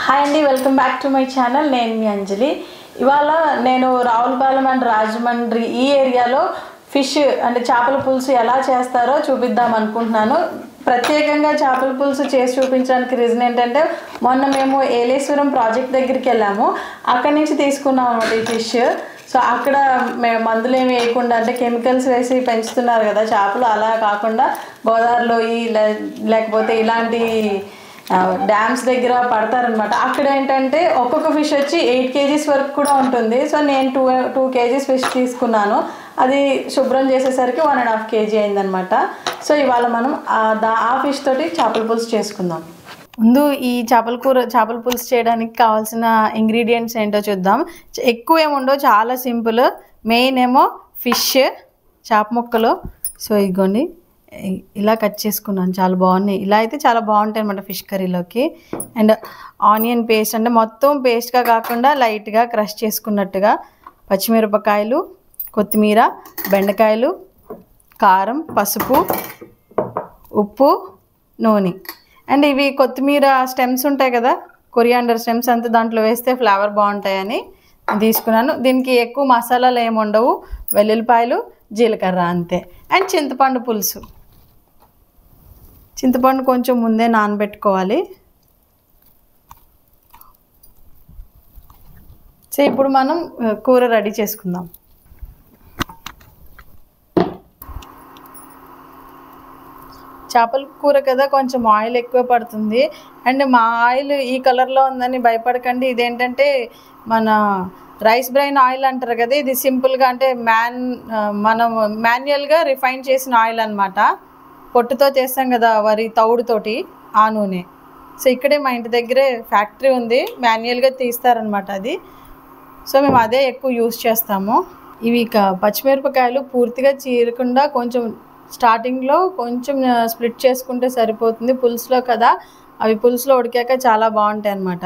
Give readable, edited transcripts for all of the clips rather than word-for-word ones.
Hi అండి, welcome back to my channel. నేను మీ అంజలి. ఇవాళ నేను రావులపాలెం అండ్ రాజమండ్రి ఈ ఏరియాలో ఫిష్ అంటే చేపల పులుసు ఎలా చేస్తారో చూపిద్దాం అనుకుంటున్నాను. ప్రత్యేకంగా చేపల పులుసు చేసి చూపించడానికి రీజన్ ఏంటంటే, మొన్న మేము ఏలేశ్వరం ప్రాజెక్ట్ దగ్గరికి వెళ్ళాము. అక్కడి నుంచి తీసుకున్నాం అన్నమాట ఈ ఫిష్. సో అక్కడ మందులు ఏమి వేయకుండా, అంటే కెమికల్స్ వేసి పెంచుతున్నారు కదా చేపలు, అలా కాకుండా గోదావరిలో లేకపోతే ఇలాంటి డ్యామ్స్ దగ్గర పడతారనమాట. అక్కడ ఏంటంటే ఒక్కొక్క ఫిష్ వచ్చి 8 kgs వరకు కూడా ఉంటుంది. సో నేను 2 kgs ఫిష్ తీసుకున్నాను. అది శుభ్రం చేసేసరికి 1.5 kg అయిందనమాట. సో ఇవాళ మనం ఆ ఫిష్ తోటి చేపల పులుసు చేసుకుందాం. ముందు ఈ చేపల పులుసు చేయడానికి కావాల్సిన ఇంగ్రీడియంట్స్ ఏంటో చూద్దాం. ఎక్కువ ఏముండవు, చాలా సింపుల్. మెయిన్ ఏమో ఫిష్, చేప ముక్కలు. సో ఇదిగోండి, ఇలా కట్ చేసుకున్నాను. చాలా బాగున్నాయి. ఇలా అయితే చాలా బాగుంటాయి అన్నమాట ఫిష్ కర్రీలోకి. అండ్ ఆనియన్ పేస్ట్, అంటే మొత్తం పేస్ట్గా కాకుండా లైట్గా క్రష్ చేసుకున్నట్టుగా, పచ్చిమిరపకాయలు, కొత్తిమీర, బెండకాయలు, కారం, పసుపు, ఉప్పు, నూనె. అండ్ ఇవి కొత్తిమీర స్టెమ్స్ ఉంటాయి కదా, కొరియాండర్ స్టెమ్స్, అంతా దాంట్లో వేస్తే ఫ్లేవర్ బాగుంటాయని తీసుకున్నాను. దీనికి ఎక్కువ మసాలాలు ఏమి ఉండవు, వెల్లుల్లిపాయలు, జీలకర్ర అంతే. అండ్ చింతపండు పులుసు. చింతపండు కొంచెం ముందే నానబెట్టుకోవాలి. సో ఇప్పుడు మనం కూర రెడీ చేసుకుందాం. చేపల కూర కదా, కొంచెం ఆయిల్ ఎక్కువ పడుతుంది. అండ్ మా ఆయిల్ ఈ కలర్లో ఉందని భయపడకండి. ఇదేంటంటే మన రైస్ బ్రైన్ ఆయిల్ అంటారు కదా, ఇది సింపుల్గా అంటే మనం మాన్యువల్గా రిఫైన్ చేసిన ఆయిల్ అనమాట. పొట్టుతో చేస్తాం కదా వరి తౌడుతోటి, ఆ నూనె. సో ఇక్కడే మా ఇంటి దగ్గరే ఫ్యాక్టరీ ఉంది, మాన్యువల్గా తీస్తారనమాట అది. సో మేము అదే ఎక్కువ యూస్ చేస్తాము. ఇవి పచ్చిమిరపకాయలు పూర్తిగా చీరకుండా కొంచెం స్టార్టింగ్లో కొంచెం స్ప్లిట్ చేసుకుంటే సరిపోతుంది. పులుసులో కదా, అవి పులుసులో ఉడికాక చాలా బాగుంటాయి అన్నమాట.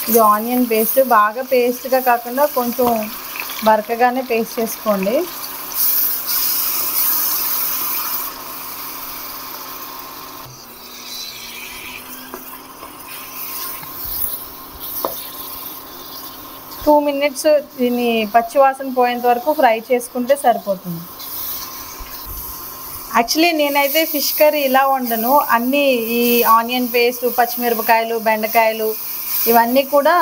ఇది ఆనియన్ పేస్ట్, బాగా పేస్ట్గా కాకుండా కొంచెం బరకగానే పేస్ట్ చేసుకోండి. టూ మినిట్స్ దీన్ని పచ్చివాసన పోయేంత వరకు ఫ్రై చేసుకుంటే సరిపోతుంది. యాక్చువల్లీ నేనైతే ఫిష్ కర్రీ ఇలా వండను. అన్నీ ఈ ఆనియన్ పేస్ట్, పచ్చిమిరపకాయలు, బెండకాయలు ఇవన్నీ కూడా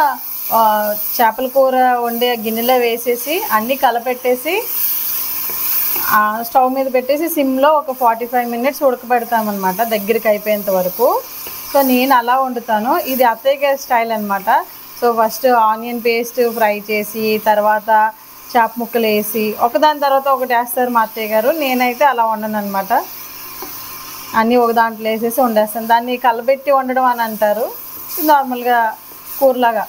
చేపల కూర వండే గిన్నెలో వేసేసి అన్నీ కలపెట్టేసి స్టవ్ మీద పెట్టేసి సిమ్లో ఒక 45 minutes ఉడకబెడతామన్నమాట, దగ్గరికి అయిపోయేంత వరకు. సో నేను అలా వండుతాను. ఇది అత్తయ్య గారి స్టైల్ అనమాట. So first onion paste fry చేసి, తర్వాత చేప ముక్కలు వేసి, ఒకదాని తర్వాత ఒకటి వేస్తారు మా అత్తయ్య గారు. నేనైతే అలా వండను అనమాట. అన్నీ ఒక దాంట్లో వేసేసి వండేస్తాను. దాన్ని కలబెట్టి వండడం అని అంటారు. నార్మల్గా కూరలాగా.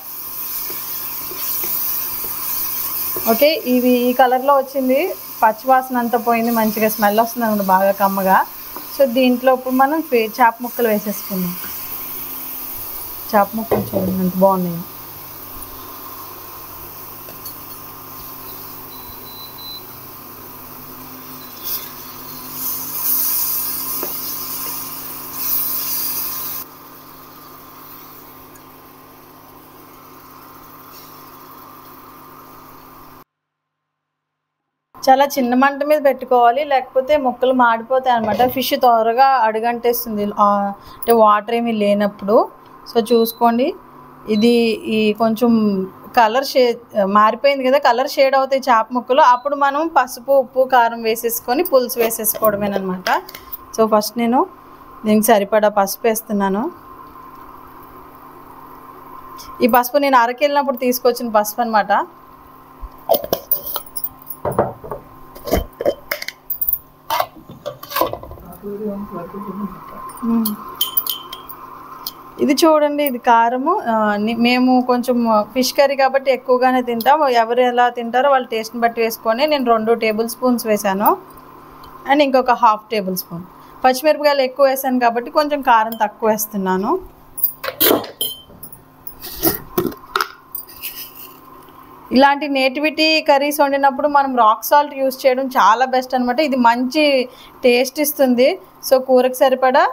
ఓకే, ఇవి ఈ కలర్లో వచ్చింది, పచ్చివాసన అంతా పోయింది, మంచిగా స్మెల్ వస్తుంది అనమాట, బాగా కమ్మగా. సో దీంట్లో ఇప్పుడు మనం చేప ముక్కలు వేసేసుకుందాం. చేప ముక్కలు చూడండి ఎంత బాగున్నాయి. చాలా చిన్న మంట మీద పెట్టుకోవాలి, లేకపోతే ముక్కలు మాడిపోతాయి అనమాట. ఫిష్ త్వరగా అడుగంటేస్తుంది అంటే వాటర్ ఏమీ లేనప్పుడు. సో చూసుకోండి, ఇది ఈ కొంచెం కలర్ మారిపోయింది కదా, కలర్ షేడ్ అవుతాయి చేప ముక్కలు. అప్పుడు మనం పసుపు, ఉప్పు, కారం వేసేసుకొని పులుసు వేసేసుకోవడమేనమాట. సో ఫస్ట్ నేను దీనికి సరిపడా పసుపు వేస్తున్నాను. ఈ పసుపు నేను అరకెళ్ళినప్పుడు తీసుకొచ్చిన పసుపు అనమాట. ఇది చూడండి, ఇది కారము. మేము కొంచెం ఫిష్ కర్రీ కాబట్టి ఎక్కువగానే తింటాం. ఎవరు ఎలా తింటారో వాళ్ళ టేస్ట్ని బట్టి వేసుకొని నేను 2 tablespoons వేసాను. అండ్ ఇంకొక 1/2 tablespoon పచ్చిమిరపకాయలు ఎక్కువ వేసాను కాబట్టి కొంచెం కారం తక్కువ వేస్తున్నాను. ఇలాంటి నేటివిటీ కర్రీస్ వండినప్పుడు మనం రాక్ సాల్ట్ యూస్ చేయడం చాలా బెస్ట్ అనమాట. ఇది మంచి టేస్ట్ ఇస్తుంది. సో కూరకు సరిపడా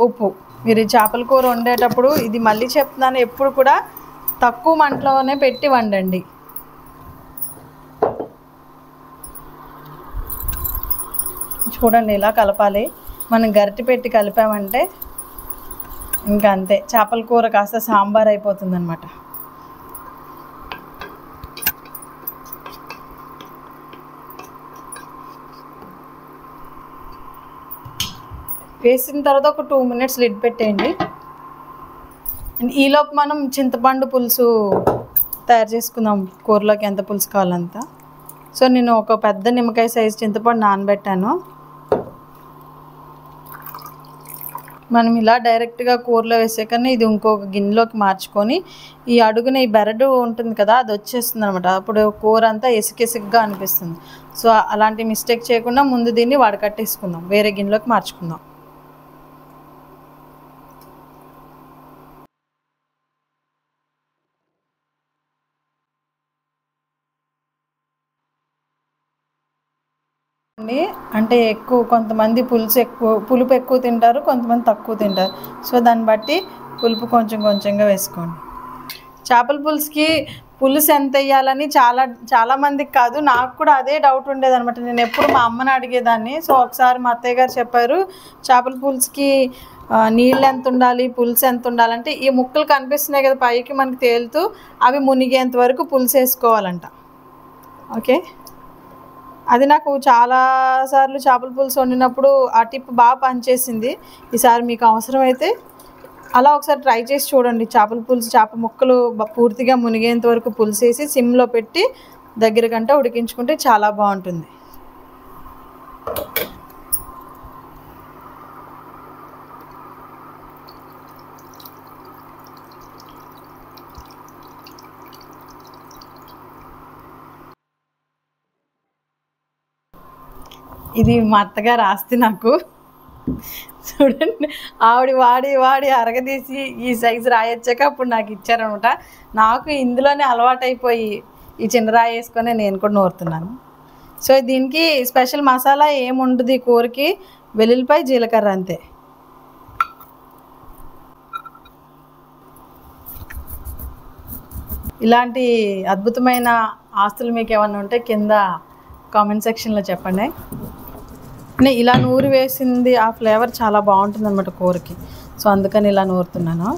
ఉప్పు. మీరు ఈ చేపల కూర వండేటప్పుడు ఇది మళ్ళీ చెప్తున్నాను, ఎప్పుడు కూడా తక్కువ మంటలోనే పెట్టి వండండి. చూడండి ఇలా కలపాలి. మనం గరిటె పెట్టి కలిపామంటే ఇంకా అంతే, చేపల కూర కాస్త సాంబార్ అయిపోతుంది అనమాట. వేసిన తర్వాత ఒక 2 minutes లిడ్ పెట్టేయండి. ఈలోపు మనం చింతపండు పులుసు తయారు చేసుకుందాం. కూరలోకి ఎంత పులుసు కావాలంత. సో నేను ఒక పెద్ద నిమ్మకాయ సైజు చింతపండు నానబెట్టాను. మనం ఇలా డైరెక్ట్గా కూరలో వేసాకనే ఇది ఇంకొక గిన్నెలోకి మార్చుకొని ఈ అడుగున ఈ బెరడు ఉంటుంది కదా, అది వచ్చేస్తుంది అనమాట. అప్పుడు కూర అంతా ఇసుకిసుగ్గా అనిపిస్తుంది. సో అలాంటి మిస్టేక్ చేయకుండా ముందు దీన్ని వడకట్టేసుకుందాం, వేరే గిన్నెలోకి మార్చుకుందాం. అంటే ఎక్కువ కొంతమంది పులుపు ఎక్కువ తింటారు, కొంతమంది తక్కువ తింటారు. సో దాన్ని బట్టి పులుపు కొంచెం కొంచెంగా వేసుకోండి. చేపల పులుసుకి పులుసు ఎంత వేయాలని చాలామందికి కాదు, నాకు కూడా అదే డౌట్ ఉండేదన్నమాట. నేను ఎప్పుడు మా అమ్మని అడిగేదాన్ని. సో ఒకసారి మా అత్తయ్య గారు చెప్పారు, చేపల పులుసుకి నీళ్ళు ఎంత ఉండాలి, పులుసు ఎంత ఉండాలంటే ఈ ముక్కలు కనిపిస్తున్నాయి కదా పైకి మనకి తేలుతూ, అవి మునిగేంత వరకు పులుసు వేసుకోవాలంట. ఓకే, అది నాకు చాలాసార్లు చేపల పులుసు వండినప్పుడు ఆ టిప్ బాగా పనిచేసింది. ఈసారి మీకు అవసరమైతే అలా ఒకసారి ట్రై చేసి చూడండి. చేపల పులుసు చేప ముక్కలు పూర్తిగా మునిగేంత వరకు పులుసు వేసి సిమ్లో పెట్టి దగ్గర గంట ఉడికించుకుంటే చాలా బాగుంటుంది. ఇది మా అత్తగారు ఆస్తి నాకు. చూడండి, ఆవిడ వాడి అరగదీసి ఈ సైజు రాయొచ్చాక అప్పుడు నాకు ఇచ్చారనమాట. నాకు ఇందులోనే అలవాటైపోయి ఈ చిన్న రాయి వేసుకొని నేను కూడా నూరుతున్నాను. సో దీనికి స్పెషల్ మసాలా ఏముండదు ఈ కూరకి, వెల్లుల్లిపాయ జీలకర్ర అంతే. ఇలాంటి అద్భుతమైన ఆస్తులు మీకు ఏమన్నా ఉంటే కింద కామెంట్ సెక్షన్లో చెప్పండి. నేను ఇలా నూరి వేసింది ఆ ఫ్లేవర్ చాలా బాగుంటుంది అన్నమాట కూరకి. సో అందుకని ఇలా నూరుతున్నాను.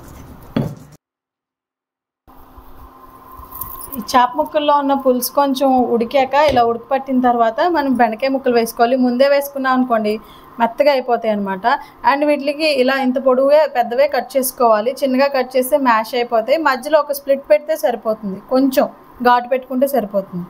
ఈ చేప ముక్కల్లో ఉన్న పులుసు కొంచెం ఉడికాక ఇలా ఉడికి పట్టిన తర్వాత మనం బెండకాయ ముక్కలు వేసుకోవాలి. ముందే వేసుకున్నాం అనుకోండి మెత్తగా అయిపోతాయి అనమాట. అండ్ వీటికి ఇలా ఇంత పొడవుగా పెద్దవే కట్ చేసుకోవాలి. చిన్నగా కట్ చేస్తే మ్యాష్ అయిపోతాయి. మధ్యలో ఒక స్ప్లిట్ పెడితే సరిపోతుంది, కొంచెం ఘాటు పెట్టుకుంటే సరిపోతుంది.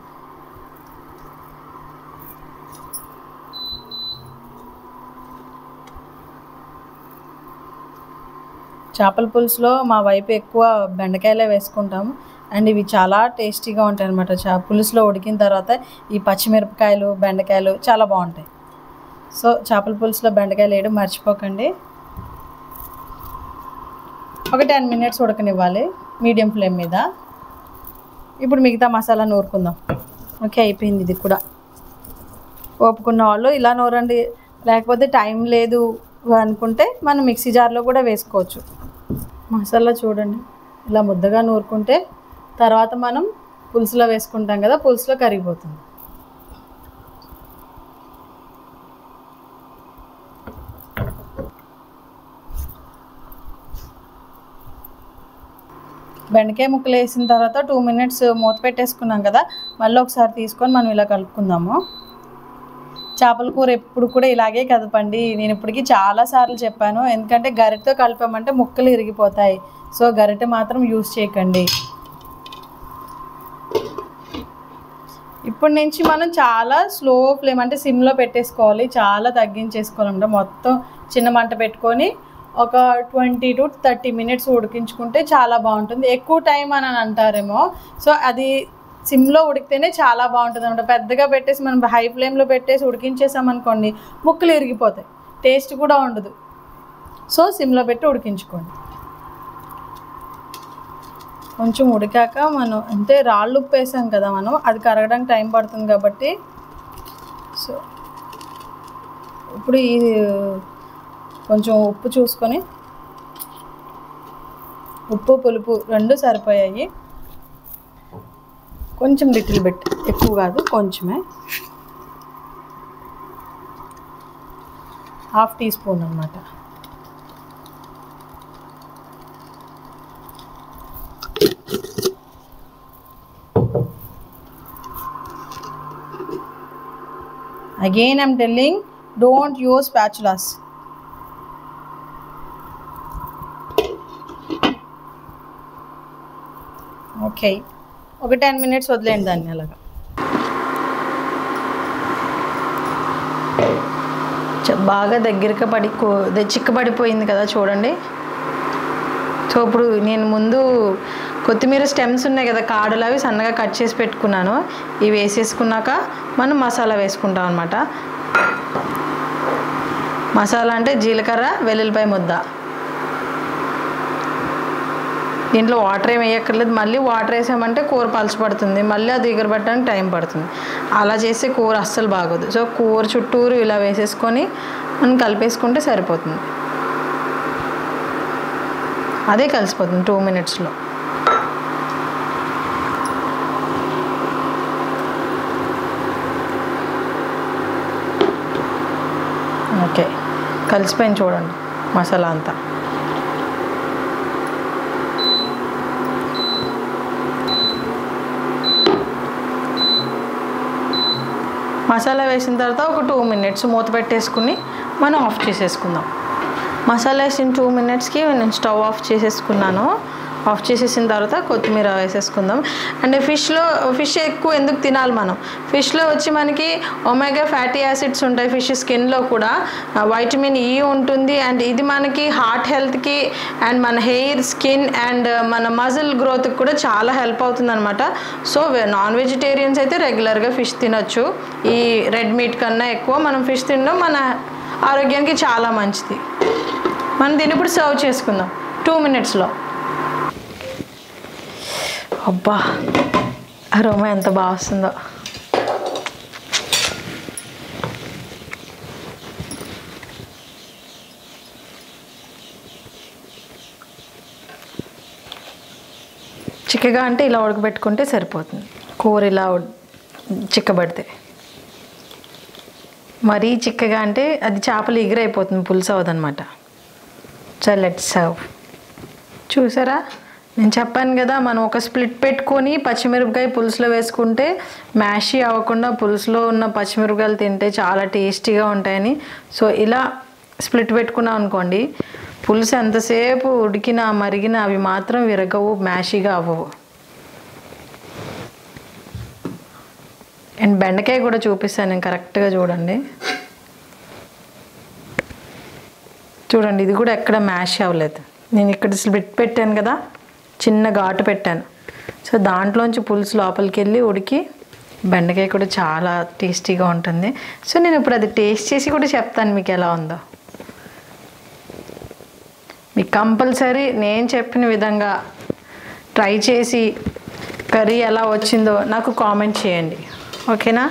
చేపల పులుసులో మా వైపు ఎక్కువ బెండకాయలే వేసుకుంటాము. అండ్ ఇవి చాలా టేస్టీగా ఉంటాయి అనమాట. పులుసులో ఉడికిన తర్వాత ఈ పచ్చిమిరపకాయలు బెండకాయలు చాలా బాగుంటాయి. సో చేపల పులుసులో బెండకాయలు వేయడం మర్చిపోకండి. ఒక 10 minutes ఉడకనివ్వాలి మీడియం ఫ్లేమ్ మీద. ఇప్పుడు మిగతా మసాలా నూరుకుందాం. ఓకే, అయిపోయింది ఇది కూడా. ఓపుకున్న వాళ్ళు ఇలా నూరండి, లేకపోతే టైం లేదు అనుకుంటే మనం మిక్సీ జార్లో కూడా వేసుకోవచ్చు. మసాలా చూడండి ఇలా ముద్దగా నూరుకుంటే తర్వాత మనం పులుసులో వేసుకుంటాం కదా, పులుసులో కరిగిపోతుంది. బెండకాయ ముక్కలు వేసిన తర్వాత 2 minutes మూత పెట్టేసుకున్నాం కదా, మళ్ళీ ఒకసారి తీసుకొని మనం ఇలా కలుపుకుందాము. చేపల కూర ఎప్పుడు కూడా ఇలాగే కదపండి. నేను ఇప్పటికీ చాలాసార్లు చెప్పాను, ఎందుకంటే గరిటెతో కలిపామంటే ముక్కలు ఇరిగిపోతాయి. సో గరిటె మాత్రం యూజ్ చేయకండి. ఇప్పటి నుంచి మనం చాలా స్లో ఫ్లేమ్ అంటే సిమ్లో పెట్టేసుకోవాలి, చాలా తగ్గించేసుకోవాలంటే మొత్తం చిన్న మంట పెట్టుకొని ఒక 20 to 30 minutes ఉడికించుకుంటే చాలా బాగుంటుంది. ఎక్కువ టైం అని అంటారేమో, సో అది సిమ్లో ఉడికితేనే చాలా బాగుంటుంది అనమాట. పెద్దగా పెట్టేసి మనం హై ఫ్లేమ్లో పెట్టేసి ఉడికించేసామనుకోండి ముక్కలు ఇరిగిపోతాయి, టేస్ట్ కూడా ఉండదు. సో సిమ్లో పెట్టి ఉడికించుకోండి. కొంచెం ఉడికాక మనం అంటే రాళ్ళు ఉప్పు వేసాం కదా మనం, అది కరగడానికి టైం పడుతుంది కాబట్టి సో ఇప్పుడు ఇది కొంచెం ఉప్పు చూసుకొని, ఉప్పు పులుపు రెండు సరిపోయాయి. కొంచెం లిటిల్ బిట్, ఎక్కువ కాదు కొంచెమే, 1/2 టీ స్పూన్ అన్నమాట. Again I'm telling, don't use spatulas. Okay, ఒక 10 minutes వదిలేండి దాన్ని అలాగా. బాగా దగ్గరగా చిక్కబడిపోయింది కదా చూడండి. సో ఇప్పుడు నేను ముందు కొత్తిమీర స్టెమ్స్ ఉన్నాయి కదా, కాడలు, అవి సన్నగా కట్ చేసి పెట్టుకున్నాను. ఇవి వేసేసుకున్నాక మనం మసాలా వేసుకుంటాం అన్నమాట. మసాలా అంటే జీలకర్ర, వెల్లుల్లిపాయ ముద్ద. దీంట్లో వాటర్ ఏమి వేయక్కర్లేదు. మళ్ళీ వాటర్ వేసామంటే కూర పలచబడుతుంది, మళ్ళీ అది ఎగరబట్టడానికి టైం పడుతుంది. అలా చేస్తే కూర అస్సలు బాగోదు. సో కూర చుట్టూరు ఇలా వేసేసుకొని మనం కలిపేసుకుంటే సరిపోతుంది. అదే కలిసిపోతుంది 2 minutesలో. ఓకే, కలిసిపోయింది చూడండి మసాలా అంతా. మసాలా వేసిన తర్వాత ఒక 2 minutes మూత పెట్టేసుకుని మనం ఆఫ్ చేసేసుకుందాం. మసాలా వేసిన 2 minutesకి నేను స్టవ్ ఆఫ్ చేసేసుకున్నాను. ఆఫ్ చేసేసిన తర్వాత కొత్తిమీర వేసేసుకుందాం. అండ్ ఫిష్ ఎక్కువ ఎందుకు తినాలి మనం? ఫిష్లో వచ్చి మనకి ఒమేగా ఫ్యాటీ యాసిడ్స్ ఉంటాయి. ఫిష్ స్కిన్లో కూడా వైటమిన్ ఈ ఉంటుంది. అండ్ ఇది మనకి హార్ట్ హెల్త్కి అండ్ మన హెయిర్, స్కిన్ అండ్ మన మజిల్ గ్రోత్కి కూడా చాలా హెల్ప్ అవుతుంది అనమాట. సో నాన్ వెజిటేరియన్స్ అయితే రెగ్యులర్గా ఫిష్ తినొచ్చు. ఈ రెడ్ మీట్ కన్నా ఎక్కువ మనం ఫిష్ తినడం మన ఆరోగ్యానికి చాలా మంచిది. మనం దీన్ని ఇప్పుడు సర్వ్ చేసుకుందాం 2 minutesలో. అబ్బా, అరోమా ఎంత బాగా వస్తుందో. చిక్కగా అంటే ఇలా ఉడకబెట్టుకుంటే సరిపోతుంది. కూర ఇలా చిక్కబడితే, మరీ చిక్కగా అంటే అది చేపలు ఎగిరైపోతుంది, పులుసు అవ్వదన్నమాట. So let's serve. చూసారా, నేను చెప్పాను కదా, మనం ఒక స్ప్లిట్ పెట్టుకొని పచ్చిమిరపకాయ పులుసులో వేసుకుంటే మ్యాషీ అవ్వకుండా పులుసులో ఉన్న పచ్చిమిరపకాయలు తింటే చాలా టేస్టీగా ఉంటాయని. సో ఇలా స్ప్లిట్ పెట్టుకున్నాం అనుకోండి, పులుసు ఎంతసేపు ఉడికినా మరిగినా అవి మాత్రం విరగవు, మ్యాషీగా అవ్వవు. అండ్ బెండకాయ కూడా చూపిస్తాను నేను, కరెక్ట్గా చూడండి. చూడండి, ఇది కూడా ఎక్కడ మ్యాష్ అవ్వలేదు. నేను ఇక్కడ స్ప్లిట్ పెట్టాను కదా, చిన్న ఘాటు పెట్టాను. సో దాంట్లోంచి పులుసు లోపలికి వెళ్ళి ఉడికి బెండకాయ కూడా చాలా టేస్టీగా ఉంటుంది. సో నేను ఇప్పుడు అది టేస్ట్ చేసి కూడా చెప్తాను మీకు ఎలా ఉందో. మీకు కంపల్సరీ నేను చెప్పిన విధంగా ట్రై చేసి కర్రీ ఎలా వచ్చిందో నాకు కామెంట్ చేయండి, ఓకేనా?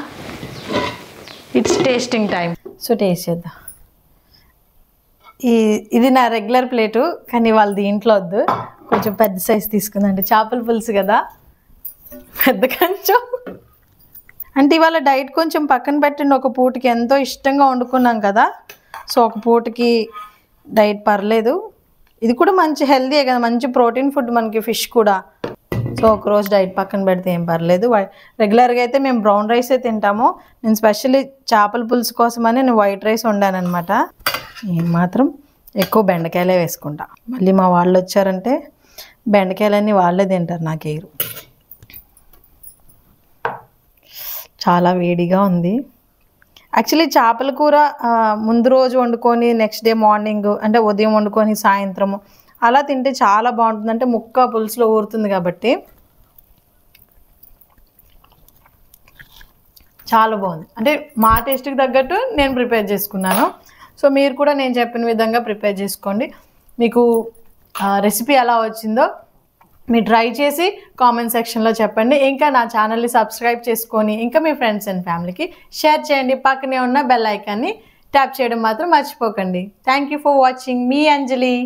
It's tasting time. So taste చేద్దాం. ఇది నా రెగ్యులర్ ప్లేటు, కానీ వాళ్ళు దీంట్లో వద్దు, కొంచెం పెద్ద సైజు తీసుకుందండి. చేపల పులుసు కదా, పెద్ద కొంచెం. అంటే ఇవాళ డైట్ కొంచెం పక్కన పెట్టండి. ఒక పూటకి ఎంతో ఇష్టంగా వండుకున్నాం కదా, సో ఒక పూటకి డైట్ పర్లేదు. ఇది కూడా మంచి హెల్తీయే కదా, మంచి ప్రోటీన్ ఫుడ్ మనకి ఫిష్ కూడా. సో ఒకరోజు డైట్ పక్కన పెడితే ఏం పర్లేదు. రెగ్యులర్గా అయితే మేము బ్రౌన్ రైసే తింటాము. నేను స్పెషల్లీ చేపల పులుసు కోసమని నేను వైట్ రైస్ వండాను అనమాట. నేను మాత్రం ఎక్కువ బెండకాయలే వేసుకుంటా. మళ్ళీ మా వాళ్ళు వచ్చారంటే బెండకాయలన్నీ వాళ్ళే తింటారు, నాకేరు. చాలా వేడిగా ఉంది. యాక్చువల్లీ చేపల కూర ముందు రోజు వండుకొని నెక్స్ట్ డే మార్నింగ్, అంటే ఉదయం వండుకొని సాయంత్రము అలా తింటే చాలా బాగుంటుంది. అంటే ముక్క పులుసులో ఊరుతుంది కాబట్టి చాలా బాగుంది. అంటే మా టేస్ట్కి తగ్గట్టు నేను ప్రిపేర్ చేసుకున్నాను. సో మీరు కూడా నేను చెప్పిన విధంగా ప్రిపేర్ చేసుకోండి. మీకు రెసిపీ ఎలా వచ్చిందో మీరు ట్రై చేసి కామెంట్ సెక్షన్లో చెప్పండి. ఇంకా నా ఛానల్ని సబ్స్క్రైబ్ చేసుకొని ఇంకా మీ ఫ్రెండ్స్ అండ్ ఫ్యామిలీకి షేర్ చేయండి. పక్కనే ఉన్న బెల్ ఐకాన్ని ట్యాప్ చేయడం మాత్రం మర్చిపోకండి. Thank you for watching. Me Anjali.